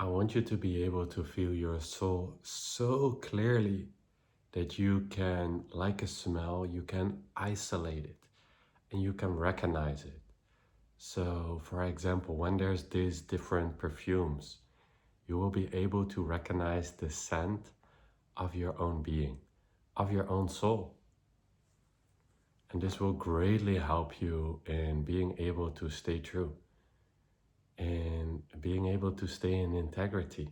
want you to be able to feel your soul so clearly that you can, like a smell, you can isolate it and you can recognize it. So, for example, when there's these different perfumes, you will be able to recognize the scent of your own being, of your own soul. And this will greatly help you in being able to stay true and being able to stay in integrity,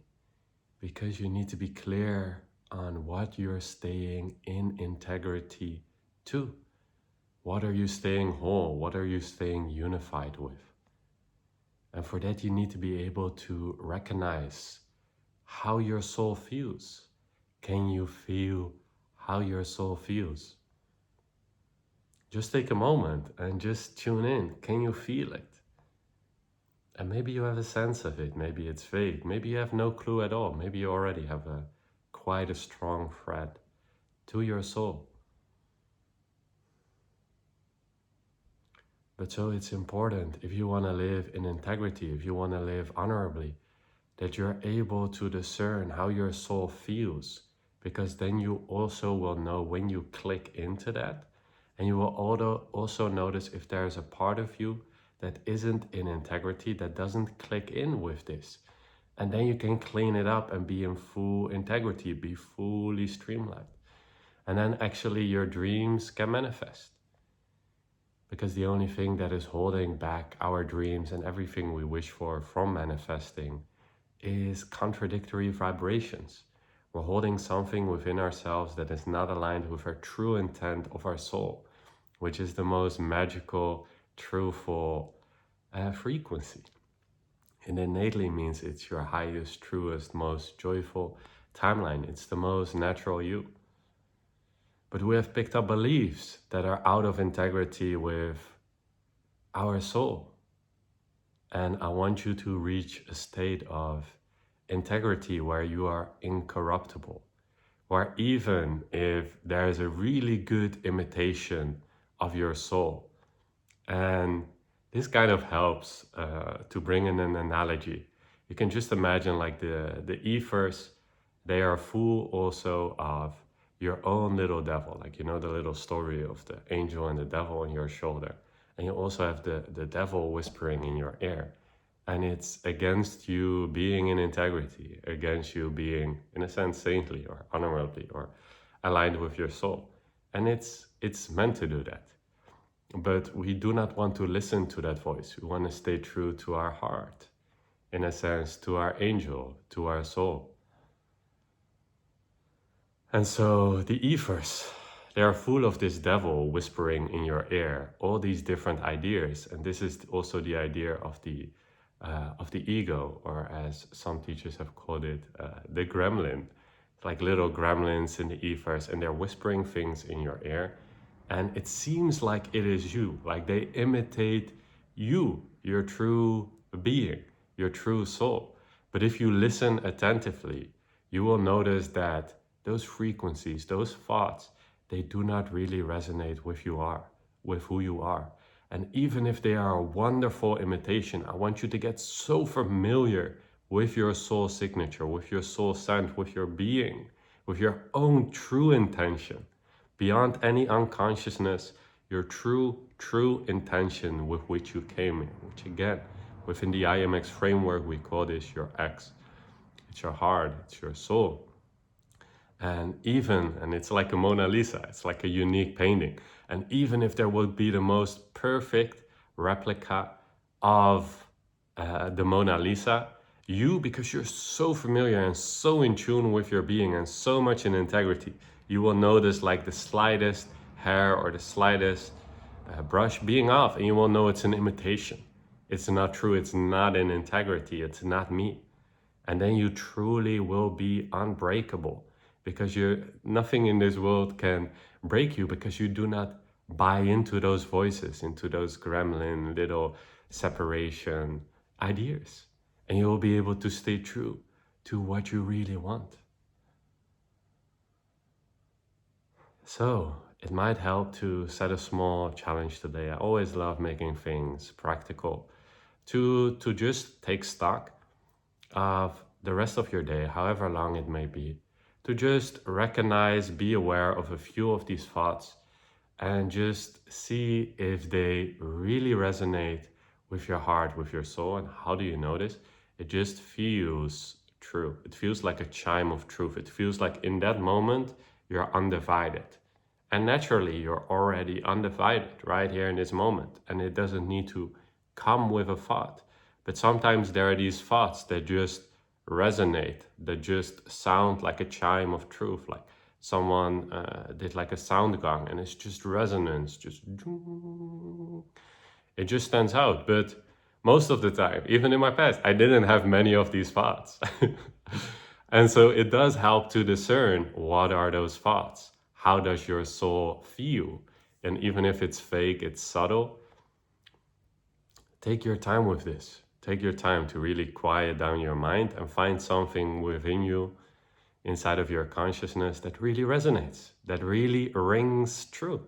because you need to be clear on what you're staying in integrity to. What are you staying whole? What are you staying unified with? And for that, you need to be able to recognize how your soul feels. Can you feel how your soul feels? Just take a moment and just tune in. Can you feel it? And maybe you have a sense of it. Maybe it's vague. Maybe you have no clue at all. Maybe you already have quite a strong thread to your soul. But so it's important, if you want to live in integrity, if you want to live honorably, that you're able to discern how your soul feels, because then you also will know when you click into that, and you will also notice if there's a part of you that isn't in integrity, that doesn't click in with this. And then you can clean it up and be in full integrity, be fully streamlined. And then actually your dreams can manifest. Because the only thing that is holding back our dreams and everything we wish for from manifesting is contradictory vibrations. We're holding something within ourselves that is not aligned with our true intent of our soul, which is the most magical, truthful frequency. It innately means it's your highest, truest, most joyful timeline. It's the most natural you. But we have picked up beliefs that are out of integrity with our soul. And I want you to reach a state of integrity where you are incorruptible, where even if there is a really good imitation of your soul, and this kind of helps to bring in an analogy. You can just imagine like the ethers, they are full also of your own little devil, like, you know, the little story of the angel and the devil on your shoulder. And you also have the devil whispering in your ear. And it's against you being in integrity, against you being, in a sense, saintly or honorably or aligned with your soul. And it's meant to do that. But we do not want to listen to that voice. We want to stay true to our heart, in a sense, to our angel, to our soul. And so the ethers, they are full of this devil whispering in your ear, all these different ideas. And this is also the idea of the ego, or as some teachers have called it, the gremlin. It's like little gremlins in the ethers, and they're whispering things in your ear. And it seems like it is you, like they imitate you, your true being, your true soul. But if you listen attentively, you will notice that those frequencies, those thoughts, they do not really resonate with who you are. And even if they are a wonderful imitation, I want you to get so familiar with your soul signature, with your soul scent, with your being, with your own true intention. Beyond any unconsciousness, your true intention with which you came in, which again, within the IMX framework, we call this your X. It's your heart, it's your soul. And it's like a Mona Lisa, it's like a unique painting. And even if there would be the most perfect replica of the Mona Lisa, you, because you're so familiar and so in tune with your being and so much in integrity, you will notice like the slightest hair or the slightest brush being off, and you will know it's an imitation. It's not true, it's not in integrity, it's not me. And then you truly will be unbreakable, because nothing in this world can break you, because you do not buy into those voices, into those gremlin little separation ideas. And you will be able to stay true to what you really want. So it might help to set a small challenge today. I always love making things practical, to just take stock of the rest of your day, however long it may be, to just recognize, be aware of a few of these thoughts and just see if they really resonate with your heart, with your soul. And how do you notice? It just feels true. It feels like a chime of truth. It feels like in that moment, you're undivided. And naturally, you're already undivided right here in this moment. And it doesn't need to come with a thought. But sometimes there are these thoughts that just resonate, that just sound like a chime of truth, like someone did like a sound gong, and it's just resonance, just it just stands out. But most of the time, even in my past, I didn't have many of these thoughts. And so it does help to discern what are those thoughts. How does your soul feel? And even if it's fake, it's subtle, take your time with this. Take your time to really quiet down your mind and find something within you, inside of your consciousness, that really resonates, that really rings true.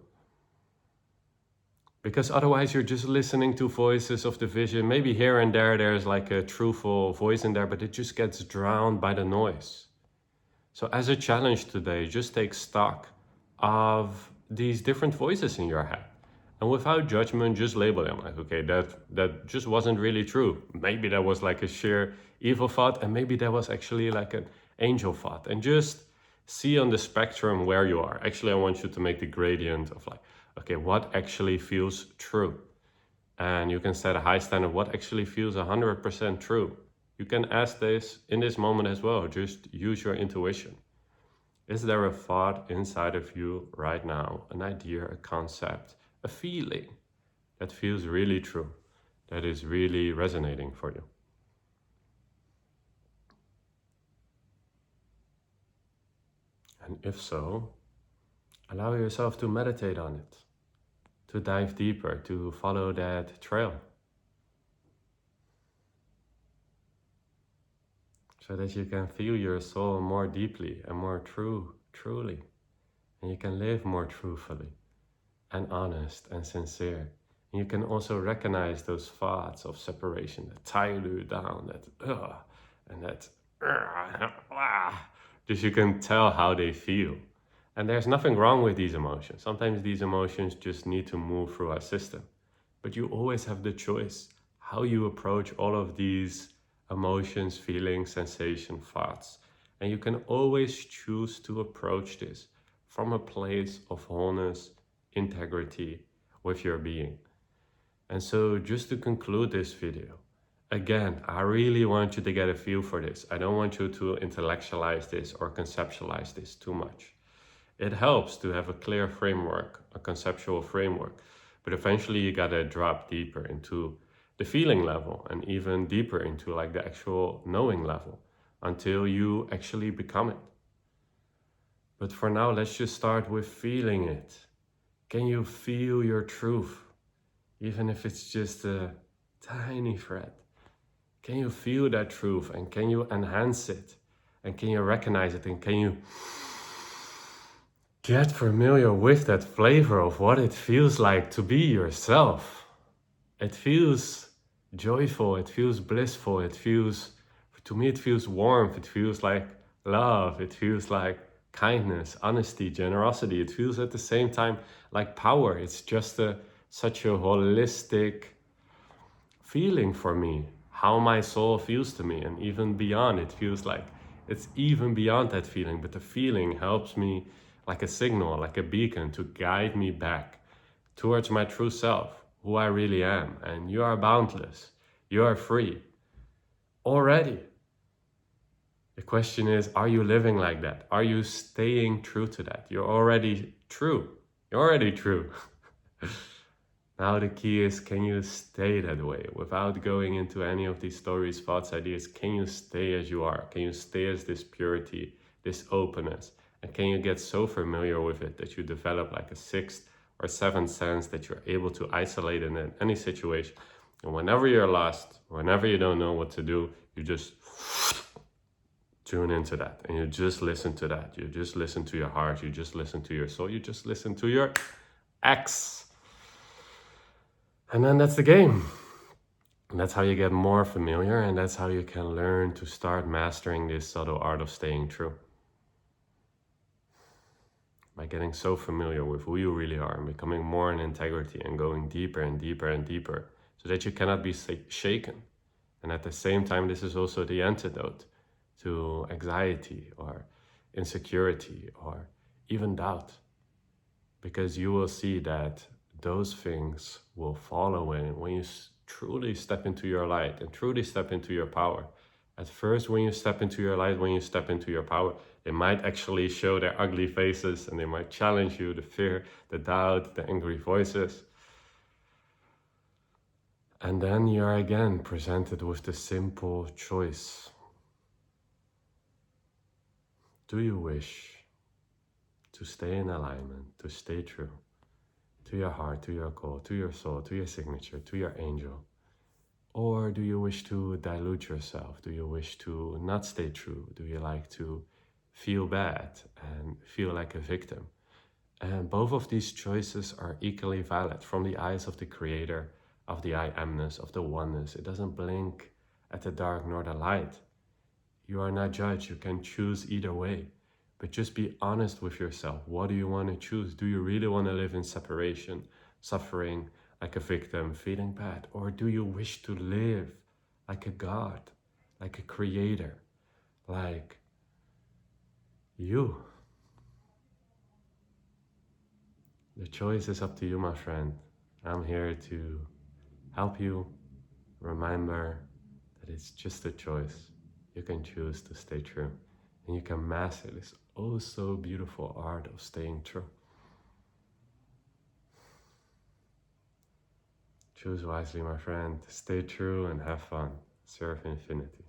Because otherwise you're just listening to voices of the vision. Maybe here and there there's like a truthful voice in there, but it just gets drowned by the noise. So as a challenge today, just take stock of these different voices in your head. And without judgment, just label them like, okay, that just wasn't really true. Maybe that was like a sheer evil thought, and maybe that was actually like an angel thought. And just see on the spectrum where you are. Actually, I want you to make the gradient of like, okay, what actually feels true? And you can set a high standard, what actually feels 100% true? You can ask this in this moment as well. Just use your intuition. Is there a thought inside of you right now, an idea, a concept, a feeling that feels really true, that is really resonating for you? And if so, allow yourself to meditate on it, to dive deeper, to follow that trail, so that you can feel your soul more deeply and more truly, and you can live more truthfully and honest and sincere. And you can also recognize those thoughts of separation that tie you down, that and that just you can tell how they feel. And there's nothing wrong with these emotions. Sometimes these emotions just need to move through our system. But you always have the choice how you approach all of these emotions, feelings, sensation, thoughts. And you can always choose to approach this from a place of wholeness, integrity with your being. And so just to conclude this video, again, I really want you to get a feel for this. I don't want you to intellectualize this or conceptualize this too much. It helps to have a clear framework, a conceptual framework, but eventually you gotta drop deeper into the feeling level and even deeper into like the actual knowing level until you actually become it. But for now, let's just start with feeling it. Can you feel your truth? Even if it's just a tiny thread. Can you feel that truth, and can you enhance it? And can you recognize it? And can you get familiar with that flavor of what it feels like to be yourself? It feels joyful, it feels blissful, to me it feels warmth, it feels like love, it feels like kindness, honesty, generosity. It feels at the same time like power. It's just such a holistic feeling for me, how my soul feels to me. And even beyond, it feels like it's even beyond that feeling, but the feeling helps me like a signal, like a beacon to guide me back towards my true self, who I really am. And you are boundless, you are free already. The question is, are you living like that? Are you staying true to that? You're already true. You're already true. Now the key is, can you stay that way without going into any of these stories, thoughts, ideas? Can you stay as you are? Can you stay as this purity, this openness? And can you get so familiar with it that you develop like a sixth or seventh sense that you're able to isolate in any situation? And whenever you're lost, whenever you don't know what to do, you just tune into that, and you just listen to that. You just listen to your heart. You just listen to your soul. You just listen to your X. And then that's the game. And that's how you get more familiar, and that's how you can learn to start mastering this subtle art of staying true. By getting so familiar with who you really are and becoming more in integrity and going deeper and deeper and deeper so that you cannot be shaken. And at the same time, this is also the antidote to anxiety or insecurity or even doubt. Because you will see that those things will fall away when you truly step into your light and truly step into your power. At first, when you step into your light, when you step into your power, they might actually show their ugly faces and they might challenge you, the fear, the doubt, the angry voices. And then you are again presented with the simple choice. Do you wish to stay in alignment, to stay true to your heart, to your call, to your soul, to your signature, to your angel? Or do you wish to dilute yourself? Do you wish to not stay true? Do you like to feel bad and feel like a victim? And both of these choices are equally valid from the eyes of the creator, of the I amness, of the oneness. It doesn't blink at the dark nor the light. You are not judged. You can choose either way. But just be honest with yourself. What do you want to choose? Do you really want to live in separation, suffering like a victim, feeling bad? Or do you wish to live like a God, like a creator, like you? The choice is up to you, my friend. I'm here to help you remember that it's just a choice. You can choose to stay true. And you can master this oh so beautiful art of staying true. Choose wisely, my friend. Stay true and have fun. Serve infinity.